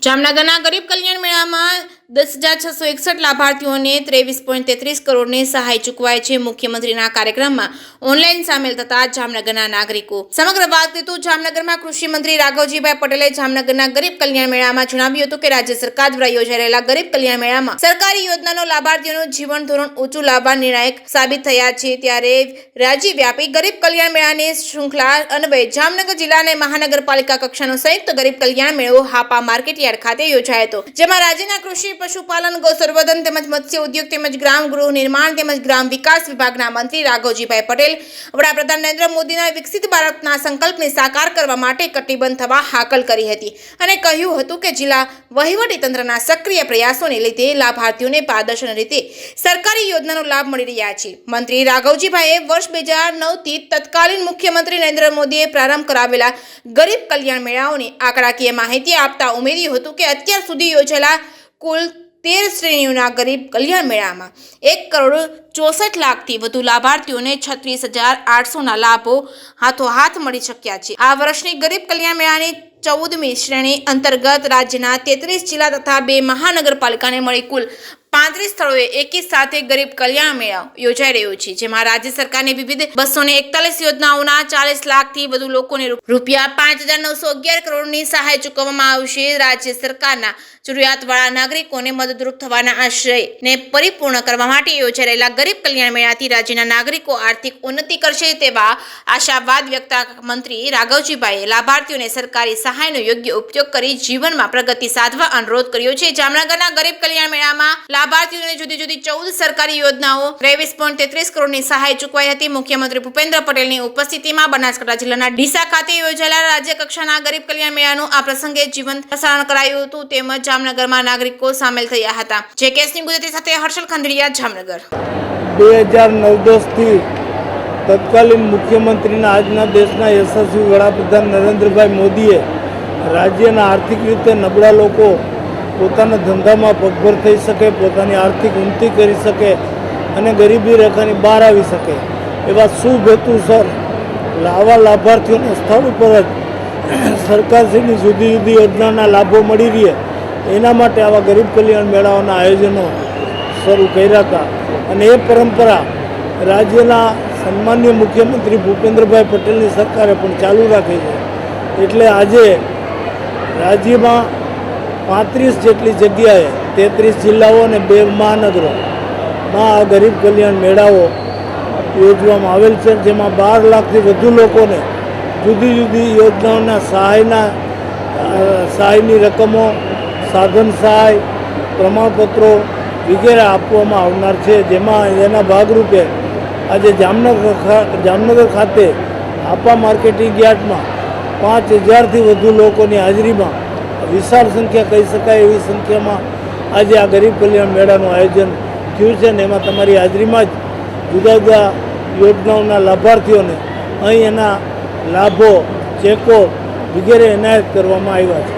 જામનગરના ગરીબ કલ્યાણ મેળામાં 10,661 લાભાર્થીઓને 23.33 કરોડની સહાય ચૂકવાય છે। મુખ્યમંત્રીના કાર્યક્રમમાં ઓનલાઈન સામેલ થતા જામનગરના નાગરિકો। સમગ્ર વાત કરીએ તો જામનગરમાં કૃષિ મંત્રી રાઘવજીભાઈ પટેલે જામનગરના ગરીબ કલ્યાણ મેળામાં જણાવ્યું હતું કે રાજ્ય સરકાર દ્વારા યોજાઈ રહેલા ગરીબ કલ્યાણ મેળામાં સરકારી યોજનાનો લાભાર્થીઓનું જીવન ધોરણ ઊંચું લાવવા નિર્ણાયક સાબિત થયા છે। ત્યારે રાજ્યવ્યાપી ગરીબ કલ્યાણ મેળાની શૃંખલા અન્વયે જામનગર જિલ્લા અને મહાનગરપાલિકા કક્ષાનો સંયુક્ત ગરીબ કલ્યાણ મેળો હાપા માર્કેટયાર્ડ ખાતે યોજાયો હતો, જેમાં રાજ્યના કૃષિ, પશુપાલન, ગૌસંવર્ધન તેમજ મત્સ્ય ઉદ્યોગ તેમજ ગ્રામ ગૃહ નિર્માણ તેમજ ગ્રામ વિકાસ વિભાગના મંત્રી રાઘવજીભાઈ પટેલ વડાપ્રધાન નરેન્દ્ર મોદીના વિકસિત ભારતના સંકલ્પને સાકાર કરવા માટે કટિબદ્ધ થવા હાકલ કરી હતી અને કહ્યું હતું કે જિલ્લા વહીવટીતંત્રના સક્રિય પ્રયાસોને લીધે લાભાર્થીઓને પારદર્શક રીતે સરકારી યોજનાનો લાભ મળી રહ્યા છે। મંત્રી રાઘવજીભાઈએ વર્ષ 2009થી તત્કાલીન મુખ્યમંત્રી નરેન્દ્ર મોદીએ પ્રારંભ કરાવેલા ગરીબ કલ્યાણ મેળાઓની આંકડાકીય માહિતી આપતા ઉમેર્યું હતું કે અત્યાર સુધી યોજાયેલા કુલ 13 શ્રેણીઓના ગરીબ કલ્યાણ મેળામાં 1,64,00,000થી વધુ લાભાર્થીઓને 36,800ના લાભો હાથોહાથ મળી શક્યા છે। આ વર્ષની ગરીબ કલ્યાણ મેળાની 14મી શ્રેણી અંતર્ગત રાજ્યના 33 જિલ્લા તથા 2 મહાનગરપાલિકાને મળી કુલ 35 સ્થળોએ એકી સાથે ગરીબ કલ્યાણ મેળો યોજાઈ રહ્યો છે, જેમાં રાજ્ય સરકારની વિવિધ 241 યોજનાઓના 40 લાખથી વધુ લોકોને રૂપિયા 5,911 કરોડની સહાય ચૂકવવામાં આવશે। રાજ્ય સરકારના જરૂરિયાતવાળા નાગરિકોને મદદરૂપ થવાના આશયને પરિપૂર્ણ કરવા માટે યોજાઈ રહેલા ગરીબ કલ્યાણ મેળાથી રાજ્યના નાગરિકો આર્થિક ઉન્નતિ કરશે તેવા આશાવાદ વ્યક્ત મંત્રી રાઘવજીભાઈએ લાભાર્થીઓને સરકારી સહાયનો યોગ્ય ઉપયોગ કરી જીવનમાં પ્રગતિ સાધવા અનુરોધ કર્યો છે। જામનગરના ગરીબ કલ્યાણ મેળામાં લાભાર્થીઓને જુદી જુદી 14 સરકારી યોજનાઓ 23.33 કરોડની સહાય ચૂકવાઈ હતી। મુખ્યમંત્રી ભૂપેન્દ્ર પટેલની ઉપસ્થિતિમાં બનાસકાંઠા જિલ્લાના ડીસા ખાતે યોજાયેલા રાજ્ય કક્ષાના ગરીબ કલ્યાણ મેળાનું આ પ્રસંગે જીવંત પ્રસારણ કરાયું હતું, તેમજ જામનગરમાં નાગરિકો સામેલ થયા હતા। જે કેસની ગુજરાતી સાથે હર્ષલ ખંડેરિયા, જામનગર। 2009-10 થી તત્કાલીન મુખ્યમંત્રીના આજના દેશના યશસ્વી વડાપ્રધાન નરેન્દ્રભાઈ મોદીએ રાજ્યના આર્થિક રીતે નબળા લોકો પોતાના ધંધામાં પગભર થઈ શકે, પોતાની આર્થિક ઉન્નતિ કરી શકે અને ગરીબી રેખાની બહાર આવી શકે એવા શુભ હેતુસર આવા લાભાર્થીઓને સ્થળ ઉપર જ સરકારશ્રીની જુદી જુદી યોજનાના લાભો મળી રહે એના માટે આવા ગરીબ કલ્યાણ મેળાઓના આયોજનો શરૂ કર્યા હતા અને એ પરંપરા રાજ્યના સન્માનીય મુખ્યમંત્રી ભૂપેન્દ્રભાઈ પટેલની સરકારે પણ ચાલુ રાખી છે। એટલે આજે રાજ્યમાં 35 જેટલી જગ્યાએ 33 જિલ્લાઓ અને 2 મહાનગરોમાં આ ગરીબ કલ્યાણ મેળાઓ યોજવામાં આવેલ છે, જેમાં 12 લાખથી વધુ લોકોને જુદી જુદી યોજનાઓના સહાયની રકમો, સાધન સહાય, પ્રમાણપત્રો વગેરે આપવામાં આવનાર છે, જેમાં એના ભાગરૂપે આજે જામનગર ખાતે આપા માર્કેટિંગ યાર્ડમાં 5,000થી વધુ લોકોની હાજરીમાં વિશાળ સંખ્યા કહી શકાય એવી સંખ્યામાં આજે આ ગરીબ કલ્યાણ મેળાનું આયોજન થયું છે અને એમાં તમારી હાજરીમાં જ જુદા જુદા યોજનાઓના લાભાર્થીઓને અહીં એના લાભો, ચેકો વગેરે એનાયત કરવામાં આવ્યા છે।